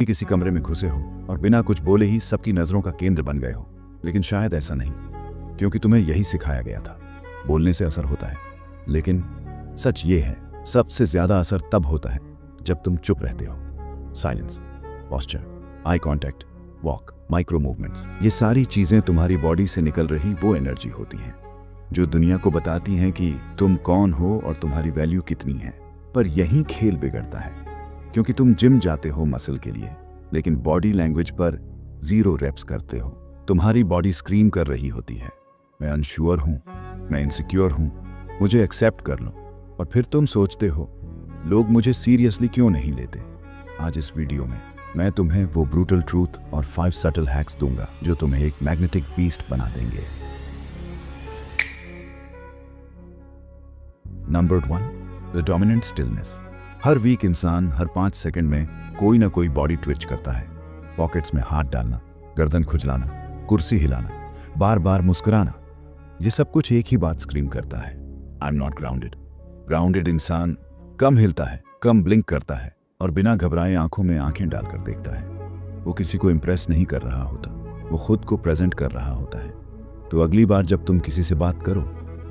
किसी कमरे में घुसे हो और बिना कुछ बोले ही सबकी नजरों का केंद्र बन गए हो, लेकिन शायद ऐसा नहीं, क्योंकि तुम्हें यही सिखाया गया था, बोलने से असर होता है। लेकिन सच ये है, सबसे ज्यादा असर तब होता है जब तुम चुप रहते हो। Silence, posture, eye contact, walk, micro movements, ये सारी चीजें तुम्हारी बॉडी से निकल रही वो एनर्जी होती हैं जो दुनिया को बताती हैं कि तुम कौन हो और तुम्हारी वैल्यू कितनी है। पर यही खेल बिगड़ता है, क्योंकि तुम जिम जाते हो मसल के लिए, लेकिन बॉडी लैंग्वेज पर 0 रेप्स करते हो। तुम्हारी बॉडी स्क्रीम कर रही होती है, मैं अनश्योर हूं, मैं इनसिक्योर हूं, मुझे एक्सेप्ट कर लो। और फिर तुम सोचते हो, लोग मुझे सीरियसली क्यों नहीं लेते। आज इस वीडियो में मैं तुम्हें वो ब्रूटल ट्रूथ और 5 सटल हैक्स दूंगा जो तुम्हें एक मैग्नेटिक बीस्ट बना देंगे। Number 1, the dominant stillness. हर वीक इंसान हर 5 सेकंड में कोई ना कोई बॉडी ट्विच करता है। पॉकेट्स में हाथ डालना, गर्दन खुजलाना, कुर्सी हिलाना, बार बार मुस्कुराना, ये सब कुछ एक ही बात स्क्रीम करता है, I am not grounded. Grounded इंसान कम हिलता है, कम ब्लिंक करता है और बिना घबराए आंखों में आंखें डालकर देखता है। वो किसी को इंप्रेस नहीं कर रहा होता, वो खुद को प्रेजेंट कर रहा होता है। तो अगली बार जब तुम किसी से बात करो,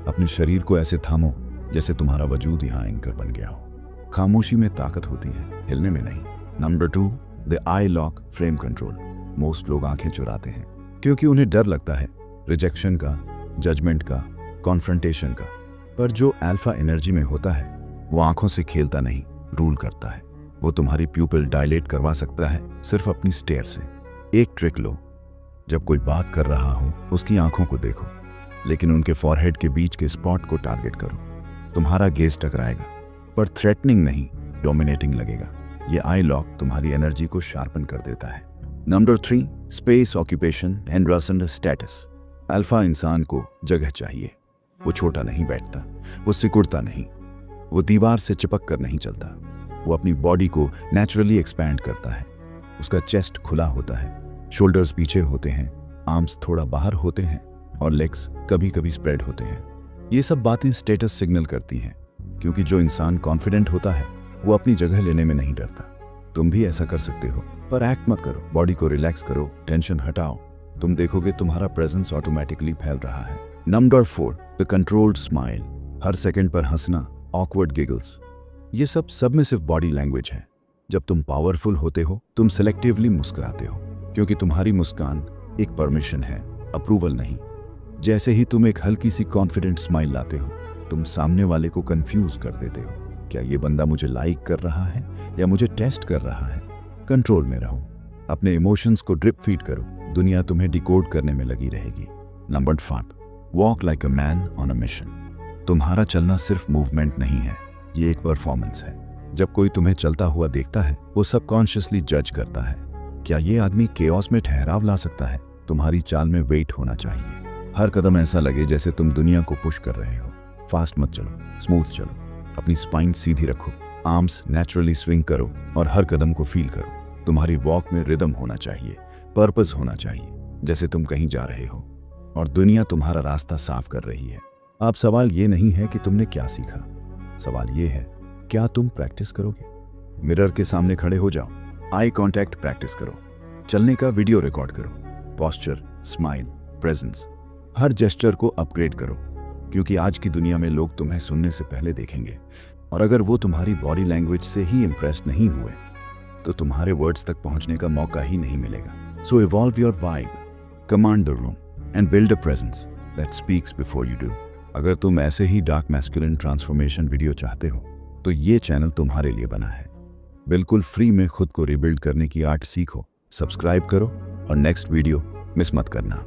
अपने शरीर को ऐसे थामो जैसे तुम्हारा वजूद यहाँ एंकर बन गया हो। खामोशी में ताकत होती है, हिलने में नहीं। Number 2, the I lock frame control. Most लोग आंखें चुराते हैं क्योंकि उन्हें डर लगता है रिजेक्शन का, जजमेंट का, कॉन्फ्रंटेशन का। पर जो अल्फा एनर्जी में होता है वो आंखों से खेलता नहीं, रूल करता है। वो तुम्हारी प्यूपिल डायलेट करवा सकता है सिर्फ अपनी स्टेयर से। एक ट्रिक लो, जब कोई बात कर रहा हो उसकी आंखों को देखो, लेकिन उनके फॉरहेड के बीच के स्पॉट को टारगेट करो। तुम्हारा गेज टकराएगा, पर थ्रेटनिंग नहीं, डोमिनेटिंग लगेगा। ये आई लॉक तुम्हारी एनर्जी को शार्पन कर देता है। Number 3, space occupation and transcendent status. Alpha इंसान को जगह चाहिए। वो छोटा नहीं बैठता, वो सिकुड़ता नहीं, वो दीवार से चिपक कर नहीं चलता। वो अपनी बॉडी को नेचुरली एक्सपैंड करता है। उसका चेस्ट खुला होता है, शोल्डर्स पीछे होते हैं, आर्म्स थोड़ा बाहर होते हैं और लेग्स कभी कभी स्प्रेड होते हैं। ये सब बातें स्टेटस सिग्नल करती हैं, क्योंकि जो इंसान कॉन्फिडेंट होता है वो अपनी जगह लेने में नहीं डरता। तुम भी ऐसा कर सकते हो, पर एक्ट मत करो। बॉडी को रिलैक्स करो, टेंशन हटाओ। तुम देखोगे तुम्हारा प्रेजेंस ऑटोमेटिकली फैल रहा है। Number 4, the controlled smile. Her second पर हंसना, ऑकवर्ड गिगल्स, ये सब सबमिसिव बॉडी लैंग्वेज है। जब तुम पावरफुल होते हो तुम सेलेक्टिवली मुस्कुराते हो, क्योंकि तुम्हारी मुस्कान एक परमिशन है, अप्रूवल नहीं। जैसे ही तुम एक हल्की सी कॉन्फिडेंट स्माइल लाते हो, तुम सामने वाले को कंफ्यूज कर देते हो। क्या ये बंदा मुझे लाइक कर रहा है या मुझे टेस्ट कर रहा है। कंट्रोल में रहो, अपने इमोशंस को ड्रिप फीड करो, दुनिया तुम्हें डिकोड करने में लगी रहेगी। Number 5, walk like a man on a mission. तुम्हारा चलना सिर्फ मूवमेंट नहीं है, ये एक परफॉर्मेंस है। जब कोई तुम्हें चलता हुआ देखता है वो सबकॉन्शियसली जज करता है, क्या ये आदमी केओस में ठहराव ला सकता है। तुम्हारी चाल में वेट होना चाहिए, हर कदम ऐसा लगे जैसे तुम दुनिया को पुश कर रहे हो। फास्ट मत चलो, स्मूथ चलो, अपनी स्पाइन सीधी रखो, आर्म्स नेचुरली स्विंग करो और हर कदम को फील करो। तुम्हारी वॉक में रिदम होना चाहिए, पर्पस होना चाहिए, जैसे तुम कहीं जा रहे हो और दुनिया तुम्हारा रास्ता साफ कर रही है। अब सवाल ये नहीं है कि तुमने क्या सीखा, सवाल ये है क्या तुम प्रैक्टिस करोगे। मिरर के सामने खड़े हो जाओ, आई कांटेक्ट प्रैक्टिस करो, चलने का वीडियो रिकॉर्ड करो, पोस्चर, स्माइल, प्रेजेंस, हर जेस्चर को अपग्रेड करो, क्योंकि आज की दुनिया में लोग तुम्हें सुनने से पहले देखेंगे। और अगर वो तुम्हारी बॉडी लैंग्वेज से ही इंप्रेस नहीं हुए तो तुम्हारे वर्ड्स तक पहुंचने का मौका ही नहीं मिलेगा। So evolve your vibe, command the room and build a presence that speaks before you do. अगर तुम ऐसे ही डार्क मैस्कुलिन ट्रांसफॉर्मेशन वीडियो चाहते हो तो ये चैनल तुम्हारे लिए बना है। बिल्कुल फ्री में खुद को रिबिल्ड करने की आर्ट सीखो, सब्सक्राइब करो और नेक्स्ट वीडियो मिस मत करना।